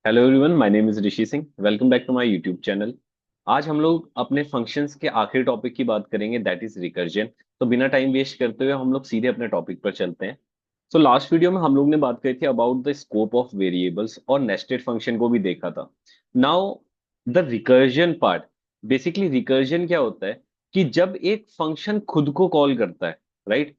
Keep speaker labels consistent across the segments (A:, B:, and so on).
A: Hello everyone, my name is Rishi Singh. Welcome back to my YouTube channel. आज हम लोग अपने फंक्शंस के आखिरी टॉपिक की बात करेंगे, दैट इज रिकर्जन। तो बिना टाइम वेस्ट करते हुए हम लोग सीधे अपने टॉपिक पर चलते हैं। सो लास्ट वीडियो में हम लोग ने बात करी थी about the scope of variables और नेस्टेड फंक्शन को भी देखा था। Now the recursion part. Basically recursion क्या होता है कि जब एक फंक्शन खुद को कॉल करता है, राइट?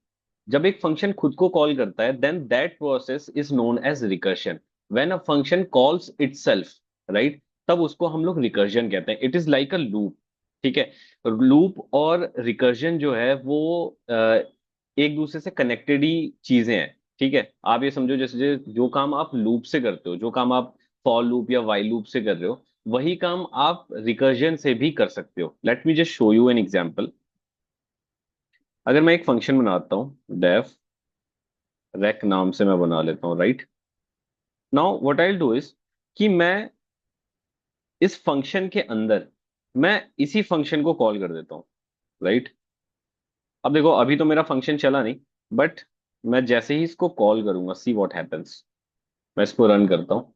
A: जब एक फंक्शन खुद को कॉल करता है then that process is known as recursion. When a function calls itself, right, तब उसको हम लोग रिकर्जन कहते हैं। It is like a loop. ठीक है। लूप और रिकर्जन जो है वो एक दूसरे से कनेक्टेड ही चीजें हैं। ठीक है, आप ये समझो जैसे जो काम आप लूप से करते हो, जो काम आप फॉर लूप या वाइल लूप से कर रहे हो, वही काम आप रिकर्जन से भी कर सकते हो। Let me just show you an example. अगर मैं एक फंक्शन बनाता हूँ, डेफ रेक नाम से मैं बना लेता हूँ, right? Now what I do is कि मैं इस फंक्शन के अंदर मैं इसी फंक्शन को कॉल कर देता हूँ, राइट? अब देखो, अभी तो मेरा फंक्शन चला नहीं, बट मैं जैसे ही इसको कॉल करूंगा, सी व्हाट हैपेंस। मैं इसको रन करता हूँ।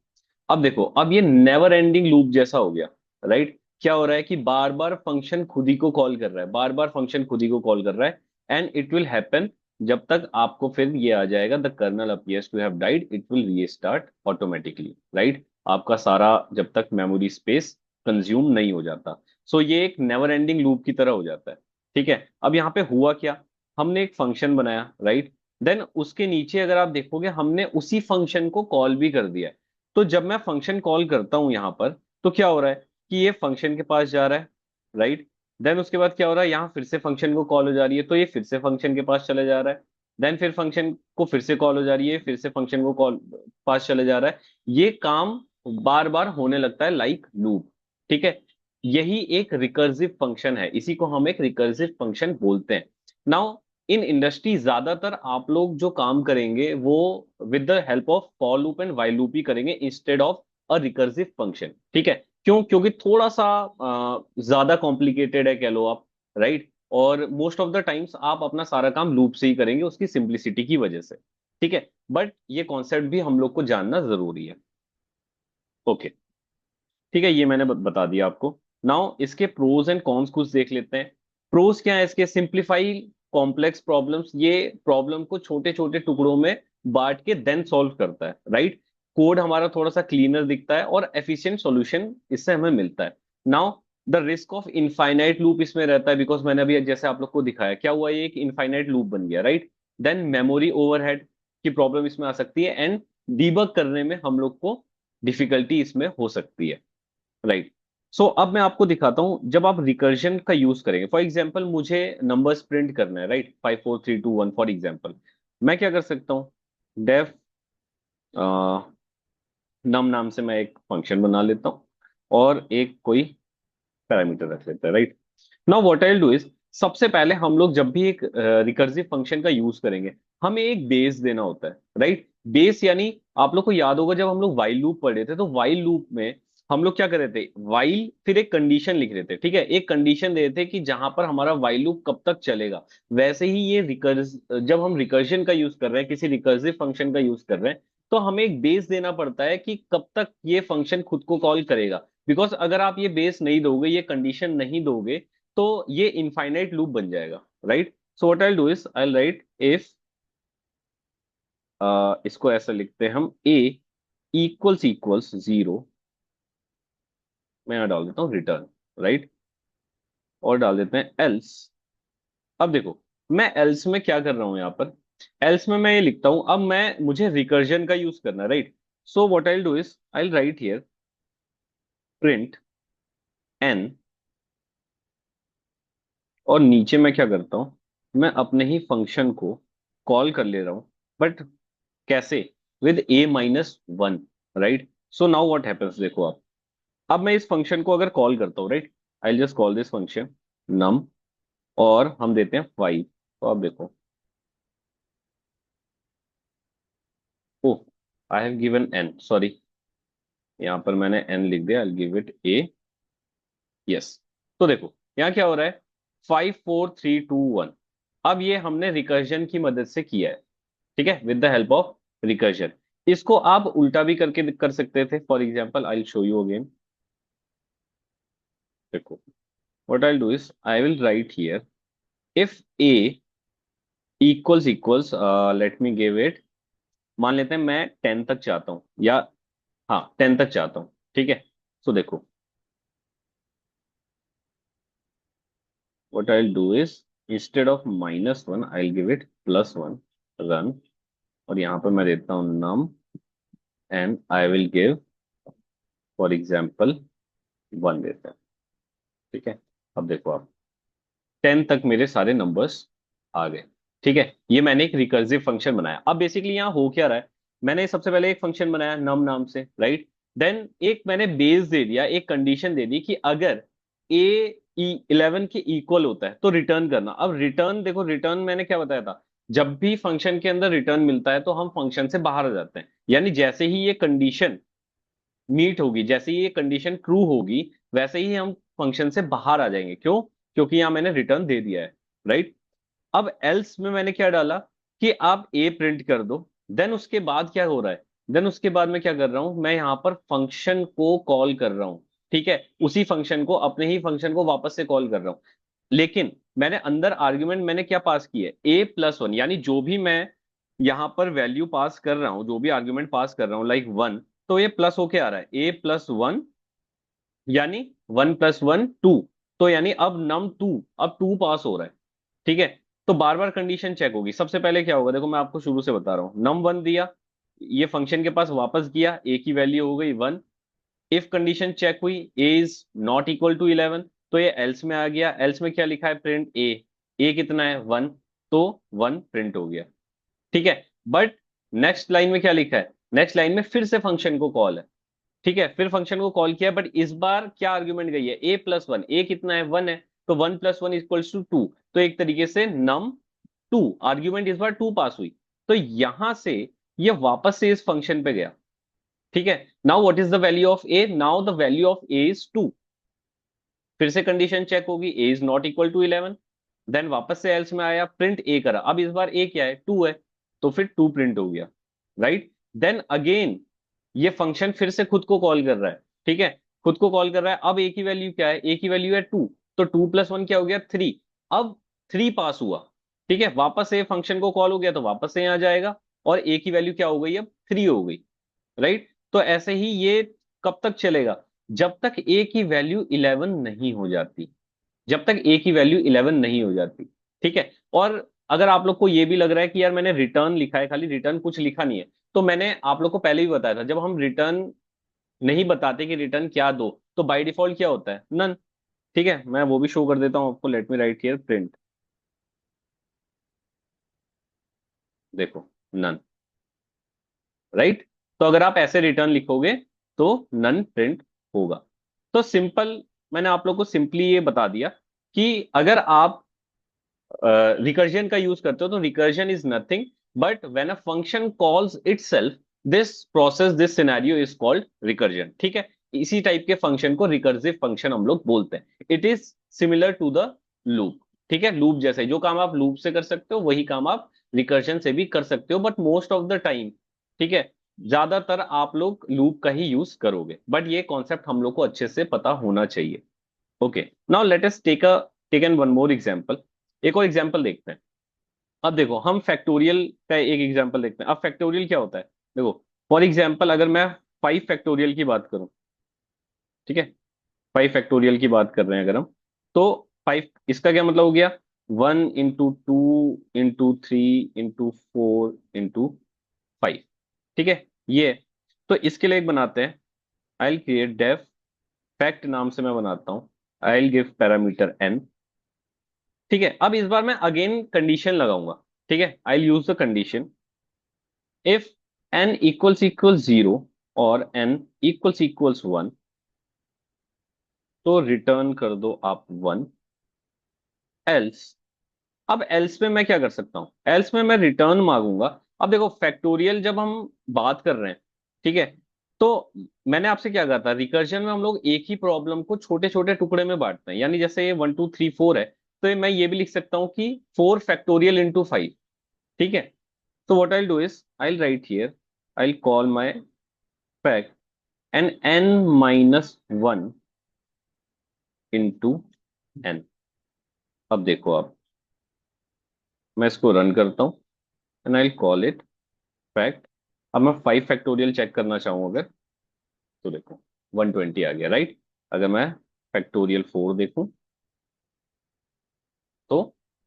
A: अब देखो, अब ये नेवर एंडिंग लूप जैसा हो गया, राइट? क्या हो रहा है कि बार बार फंक्शन खुद ही को कॉल कर रहा है, बार बार फंक्शन खुद ही को कॉल कर रहा है। एंड इट विल हैपन जब तक आपको फिर ये आ जाएगा the kernel appears to have died, it will restart automatically, right? आपका सारा जब तक मेमोरी स्पेस कंज्यूम नहीं हो जाता। सो ये एक नेवर एंडिंग लूप की तरह हो जाता है। ठीक है। अब यहाँ पे हुआ क्या, हमने एक फंक्शन बनाया, राइट? देन उसके नीचे अगर आप देखोगे हमने उसी फंक्शन को कॉल भी कर दिया है। तो जब मैं फंक्शन कॉल करता हूं यहां पर, तो क्या हो रहा है कि ये फंक्शन के पास जा रहा है, राइट? देन उसके बाद क्या हो रहा है, यहाँ फिर से फंक्शन को कॉल हो जा रही है, तो ये फिर से फंक्शन के पास चले जा रहा है। देन फिर फंक्शन को फिर से कॉल हो जा रही है, फिर से फंक्शन को कॉल पास चले जा रहा है। ये काम बार बार होने लगता है लाइक लूप। ठीक है। यही एक रिकर्सिव फंक्शन है, इसी को हम एक रिकर्सिव फंक्शन बोलते हैं। नाउ इन इंडस्ट्री ज्यादातर आप लोग जो काम करेंगे वो with the help of for loop and while loop ही करेंगे instead of a recursive function. ठीक है। क्यों? क्योंकि थोड़ा सा ज्यादा कॉम्प्लिकेटेड है कह लो आप, राइट? और मोस्ट ऑफ द टाइम्स आप अपना सारा काम लूप से ही करेंगे उसकी सिंप्लिसिटी की वजह से। ठीक है। बट ये कॉन्सेप्ट भी हम लोग को जानना जरूरी है। ओके। ठीक है, ये मैंने बता दिया आपको। नाउ इसके प्रोज एंड कॉन्स कुछ देख लेते हैं। प्रोज क्या है इसके? Simplify complex problems. ये प्रॉब्लम को छोटे छोटे टुकड़ों में बांट के देन सॉल्व करता है, राइट? कोड हमारा थोड़ा सा क्लीनर दिखता है और एफिशिएंट सॉल्यूशन इससे हमें मिलता है। Now the risk of infinite loop इसमें रहता है, बिकॉज मैंने अभी जैसे आप लोग को दिखाया क्या हुआ, ये एक इनफाइनाइट लूप बन गया, राइट? देन मेमोरी ओवरहेड की प्रॉब्लम इसमें आ सकती है, एंड डीबग करने में हम लोग को डिफिकल्टी इसमें हो सकती है, राइट? सो अब मैं आपको दिखाता हूं जब आप रिकर्जन का यूज करेंगे। फॉर एग्जाम्पल मुझे नंबर्स प्रिंट करना है, राइट? 5 4 3 2 1 for example. मैं क्या कर सकता हूँ, डेफ नम नाम से मैं एक फंक्शन बना लेता हूँ और एक कोई पैरामीटर रख लेता है, right? Now what I will do is, सबसे पहले हम लोग जब भी एक रिकर्सिव फंक्शन का यूज करेंगे, हमें एक बेस देना होता है, राइट? बेस यानी आप लोग को याद होगा जब हम लोग वाइल लूप पढ़ रहे थे, तो वाइल लूप में हम लोग क्या कर रहे थे, वाइल फिर एक कंडीशन लिख रहे थे। ठीक है, एक कंडीशन दे रहे थे कि जहां पर हमारा वाइल लूप कब तक चलेगा। वैसे ही ये रिकर्स जब हम रिकर्जन का यूज कर रहे हैं, किसी रिकर्सिव फंक्शन का यूज कर रहे हैं, तो हमें एक बेस देना पड़ता है कि कब तक ये फंक्शन खुद को कॉल करेगा। बिकॉज अगर आप ये बेस नहीं दोगे, ये कंडीशन नहीं दोगे, तो ये इनफाइनाइट लूप बन जाएगा, right? So what I do is I right if, इसको ऐसा लिखते हैं हम, ए इक्वल्स इक्वल्स 0। मैं यहाँ डाल देता हूँ रिटर्न, राइट? और डाल देते हैं एल्स। अब देखो, मैं एल्स में क्या कर रहा हूं यहाँ पर, एल्स में मैं ये लिखता हूं, अब मैं मुझे रिकर्जन का यूज करना है, right? So what I do is I write here print n, और नीचे मैं क्या करता हूं, मैं अपने ही फंक्शन को कॉल कर ले रहा हूं, बट कैसे? With a-1, right? So now what happens, देखो आप, अब मैं इस फंक्शन को अगर कॉल करता हूँ, right, I just call this function num, और हम देते हैं 5। तो आप देखो, oh I have given N, sorry, यहाँ पर मैंने एन लिख दिया, I give it A, yes. तो देखो यहाँ क्या हो रहा है, 5 4 3 2 1। अब ये हमने रिकर्जन की मदद से किया है, ठीक है, with the help of recursion. इसको आप उल्टा भी करके कर सकते थे। For example I will show you again. देखो, what I will do is I will write here, if A equals let me give it, मान लेते हैं मैं 10 तक चाहता हूँ, या हाँ 10 तक चाहता हूँ, ठीक है। सो देखो, what I will do is instead of -1 I will give it +1, run. और यहाँ पर मैं देता हूँ num and I will give for example 1 देता है, ठीक है। अब देखो आप, 10 तक मेरे सारे नंबर्स आ गए, ठीक है। ये मैंने एक रिकर्सिव फंक्शन बनाया। अब बेसिकली यहाँ हो क्या रहा है, मैंने सबसे पहले एक फंक्शन बनाया नम नाम से, राइट। देन एक मैंने बेस दे दिया, एक कंडीशन दे दी कि अगर ए 11 के इक्वल होता है तो रिटर्न करना। अब रिटर्न देखो, रिटर्न मैंने क्या बताया था, जब भी फंक्शन के अंदर रिटर्न मिलता है तो हम फंक्शन से बाहर आ जाते हैं। यानी जैसे ही ये कंडीशन मीट होगी, जैसे ही ये कंडीशन ट्रू होगी, वैसे ही हम फंक्शन से बाहर आ जाएंगे। क्यों? क्योंकि यहाँ मैंने रिटर्न दे दिया है, राइट। अब एल्स में मैंने क्या डाला कि आप ए प्रिंट कर दो। देन उसके बाद क्या हो रहा है, देन उसके बाद मैं क्या कर रहा हूं, मैं यहाँ पर फंक्शन को कॉल कर रहा हूं, ठीक है। उसी फंक्शन को, अपने ही फंक्शन को वापस से कॉल कर रहा हूं। लेकिन मैंने अंदर आर्ग्यूमेंट मैंने क्या पास की है, A+1, यानी जो भी मैं यहाँ पर वैल्यू पास कर रहा हूँ, जो भी आर्ग्यूमेंट पास कर रहा हूँ, लाइक 1, तो ये प्लस होके आ रहा है A+1, यानी 1+1 2। तो यानी अब num2, अब 2 पास हो रहा है, ठीक है। तो बार बार कंडीशन चेक होगी। सबसे पहले क्या होगा, देखो मैं आपको शुरू से बता रहा हूँ, num1 दिया, ये फंक्शन के पास वापस गया, ए की वैल्यू हो गई 1। इफ कंडीशन चेक हुई, ए इज नॉट इक्वल टू 11, तो ये एल्स में आ गया। एल्स में क्या लिखा है, प्रिंट ए कितना है 1, तो 1 प्रिंट हो गया, ठीक है। बट नेक्स्ट लाइन में क्या लिखा है, नेक्स्ट लाइन में फिर से फंक्शन को कॉल है, ठीक है। फिर फंक्शन को कॉल किया, बट इस बार क्या आर्ग्यूमेंट गई है, A+1, ए कितना है 1 है, तो 1+1 = 2। तो एक तरीके से num2 आर्ग्यूमेंट इस बार 2 पास हुई। तो यहां से ये वापस से इस फंक्शन पे गया, ठीक है। Now what is the value of A, now the value of A is 2। फिर से कंडीशन चेक होगी, A is not equal to 11। Then वापस से एल्स में आया, प्रिंट ए करा, अब इस बार ए क्या है 2 है, तो फिर 2 प्रिंट हो गया, राइट। देन अगेन ये फंक्शन फिर से खुद को कॉल कर रहा है, ठीक है। खुद को कॉल कर रहा है। अब ए की वैल्यू क्या है, ए की वैल्यू है 2, तो 2+1 क्या हो गया 3। अब 3 पास हुआ, ठीक है। वापस से फंक्शन को कॉल हो गया, तो वापस से यहाँ जाएगा, और ए की वैल्यू क्या हो गई, अब 3 हो गई, राइट। तो ऐसे ही ये कब तक चलेगा, जब तक ए की वैल्यू 11 नहीं हो जाती, जब तक ए की वैल्यू 11 नहीं हो जाती, ठीक है। और अगर आप लोग को ये भी लग रहा है कि यार मैंने रिटर्न लिखा है, खाली रिटर्न कुछ लिखा नहीं है, तो मैंने आप लोग को पहले भी बताया था, जब हम रिटर्न नहीं बताते कि रिटर्न क्या दो, तो बाय डिफॉल्ट क्या होता है, नन, ठीक है। मैं वो भी शो कर देता हूँ आपको, let me right here print, देखो नन, राइट। तो अगर आप ऐसे रिटर्न लिखोगे तो नन प्रिंट होगा। तो सिंपल, मैंने आप लोग को सिंपली ये बता दिया कि अगर आप रिकर्जन का यूज करते हो, तो recursion is nothing but when a function calls itself, this process, this scenario is called recursion, ठीक है। इसी टाइप के फंक्शन को रिकर्सिव फंक्शन हम लोग बोलते हैं। It is similar to the loop, ठीक है। लूप जैसे जो काम आप लूप से कर सकते हो, वही काम आप रिकर्जन से भी कर सकते हो, but most of the time, ठीक है, ज्यादातर आप लोग लूप का ही यूज करोगे। बट ये कॉन्सेप्ट हम लोग को अच्छे से पता होना चाहिए। Okay, now let us take an one more example. एक और एग्जांपल देखते हैं। अब देखो, हम फैक्टोरियल का एक एग्जांपल देखते हैं। अब फैक्टोरियल क्या होता है, देखो फॉर एग्जांपल अगर मैं 5 फैक्टोरियल की बात करूं, ठीक है, 5 फैक्टोरियल की बात कर रहे हैं अगर हम, तो 5 इसका क्या मतलब हो गया, 1 × 2 × 3 × 4 × 5, ठीक है। ये, तो इसके लिए एक बनाते हैं, I will create def fact नाम से मैं बनाता हूं, I will give parameter n, ठीक है। अब इस बार मैं अगेन कंडीशन लगाऊंगा, ठीक है। I will use the condition, if n== 0 और n=1, तो रिटर्न कर दो आप 1। एल्स, अब एल्स में मैं क्या कर सकता हूं, एल्स में मैं रिटर्न मांगूंगा। अब देखो फैक्टोरियल जब हम बात कर रहे हैं, ठीक है, तो मैंने आपसे क्या कहा था, रिकर्जन में हम लोग एक ही प्रॉब्लम को छोटे छोटे टुकड़े में बांटते हैं। यानी जैसे ये 1 2 3 4 है, तो ये मैं ये भी लिख सकता हूँ कि 4 फैक्टोरियल × 5, ठीक है। So what I'll do is I'll write here, I call my fact and n -1 into n। अब देखो आप, मैं इसको रन करता हूं and I call it fact. अब मैं 5 फैक्टोरियल चेक करना चाहूँ अगर, तो देखो 120 आ गया, राइट। अगर मैं फैक्टोरियल 4 देखूं तो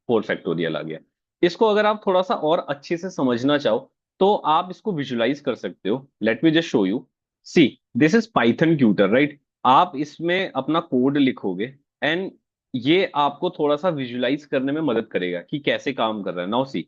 A: 4 फैक्टोरियल आ गया। इसको अगर आप थोड़ा सा और अच्छे से समझना चाहो तो आप इसको विजुलाइज कर सकते हो। Let me just show you. See, this is Python tutor, right. आप इसमें अपना कोड लिखोगे एंड ये आपको थोड़ा सा विजुलाइज करने में मदद करेगा कि कैसे काम कर रहा है। Now see,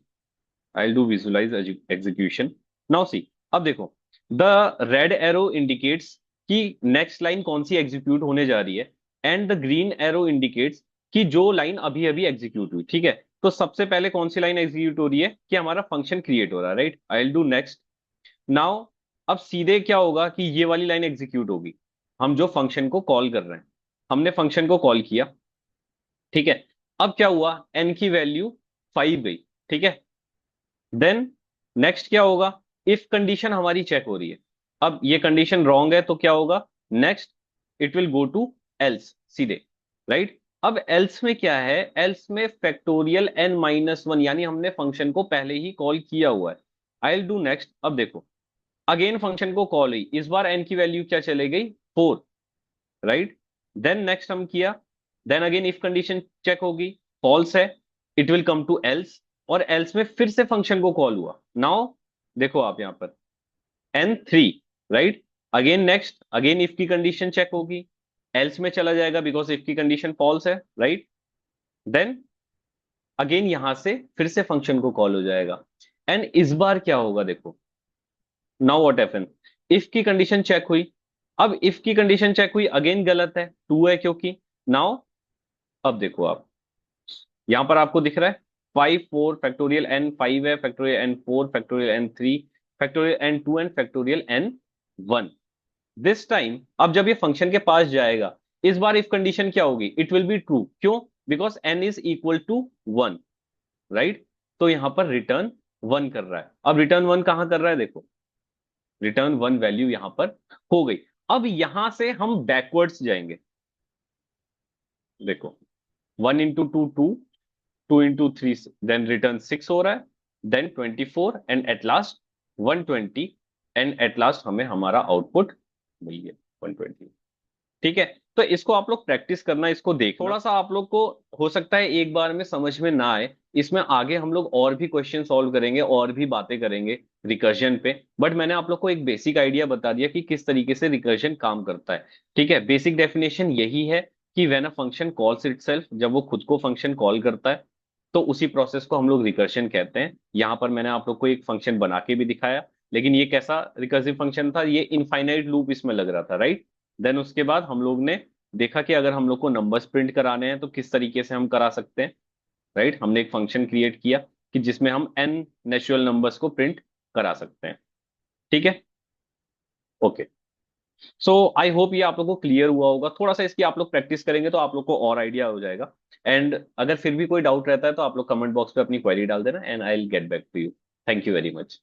A: I do visualize execution. Now see, अब देखो, द रेड एरो इंडिकेट्स कि नेक्स्ट लाइन कौन सी एग्जीक्यूट होने जा रही है, and the green arrow indicates कि जो लाइन अभी अभी एग्जीक्यूट हुई। ठीक है, तो सबसे पहले कौन सी लाइन एग्जीक्यूट हो रही है कि हमारा फंक्शन क्रिएट हो रहा है, right. I will do next. Now अब सीधे क्या होगा कि ये वाली लाइन एग्जीक्यूट होगी, हम जो फंक्शन को कॉल कर रहे हैं। हमने फंक्शन को कॉल किया, ठीक है। अब क्या हुआ, एन की वैल्यू 5 गई, ठीक है। देन नेक्स्ट क्या होगा, इफ कंडीशन हमारी चेक हो रही है। अब ये कंडीशन रॉन्ग है तो क्या होगा, next it will go to else सीधे, राइट। अब एल्स में क्या है, एल्स में फैक्टोरियल n-1, यानी हमने फंक्शन को पहले ही कॉल किया हुआ है। आई विल डू नेक्स्ट। अब देखो, अगेन फंक्शन को कॉल हुई, इस बार n की वैल्यू क्या चले गई, 4, राइट। देन नेक्स्ट हम किया, then again if condition check होगी, फॉल्स है, it will come to else, और एल्स में फिर से फंक्शन को कॉल हुआ। नाउ देखो आप यहां पर n3, right. Again next, again if की कंडीशन चेक होगी, एल्स में चला जाएगा बिकॉज इफ की कंडीशन फॉल्स है, राइट। देन अगेन यहां से फिर से फंक्शन को कॉल हो जाएगा, एंड इस बार क्या होगा देखो। नाउ व्हाट हैपन, इफ की कंडीशन चेक हुई। अब इफ की कंडीशन चेक हुई, अगेन गलत है, 2 है क्योंकि। नाउ अब देखो आप, यहां पर आपको दिख रहा है 5 4 फैक्टोरियल n 5 है, factorial n 4, factorial n 3, factorial n 2 and factorial n 1। This time अब जब ये फंक्शन के पास जाएगा, इस बार इफ कंडीशन क्या होगी, इट विल बी ट्रू, क्यों, because n is equal to 1, right. तो यहां पर रिटर्न 1 कर रहा है। अब रिटर्न 1 कहां कर रहा है, देखो रिटर्न 1 वैल्यू यहां पर हो गई। अब यहां से हम बैकवर्ड्स जाएंगे, देखो 1 into 2 2, 2 into 3, देन रिटर्न 6 हो रहा है, then 24 and at last 120, and at last हमें हमारा आउटपुट मिल गया 120। ठीक है, तो इसको आप लोग प्रैक्टिस करना, इसको देखना। थोड़ा सा आप लोग को हो सकता है एक बार में समझ में ना आए, इसमें आगे हम लोग और भी क्वेश्चन सॉल्व करेंगे और भी बातें करेंगे रिकर्जन पे। बट मैंने आप लोग को एक बेसिक आइडिया बता दिया कि किस तरीके से रिकर्जन काम करता है। ठीक है, बेसिक डेफिनेशन यही है कि when a function calls itself, जब वो खुद को फंक्शन कॉल करता है तो उसी प्रोसेस को हम लोग रिकर्जन कहते हैं। यहाँ पर मैंने आप लोग को एक फंक्शन बना के भी दिखाया, लेकिन ये कैसा रिकर्सिव फंक्शन था, ये इनफाइनाइट लूप इसमें लग रहा था, राइट। देन उसके बाद हम लोग ने देखा कि अगर हम लोग को नंबर्स प्रिंट कराने हैं तो किस तरीके से हम करा सकते हैं, राइट। हमने एक फंक्शन क्रिएट किया कि जिसमें हम n नेचुरल नंबर्स को प्रिंट करा सकते हैं। ठीक है, ओके। सो आई होप ये आप लोग को क्लियर हुआ होगा। थोड़ा सा इसकी आप लोग प्रैक्टिस करेंगे तो आप लोग को और आइडिया हो जाएगा। एंड अगर फिर भी कोई डाउट रहता है तो आप लोग कमेंट बॉक्स पे अपनी क्वेरी डाल देना and I will get back to you. Thank you very much.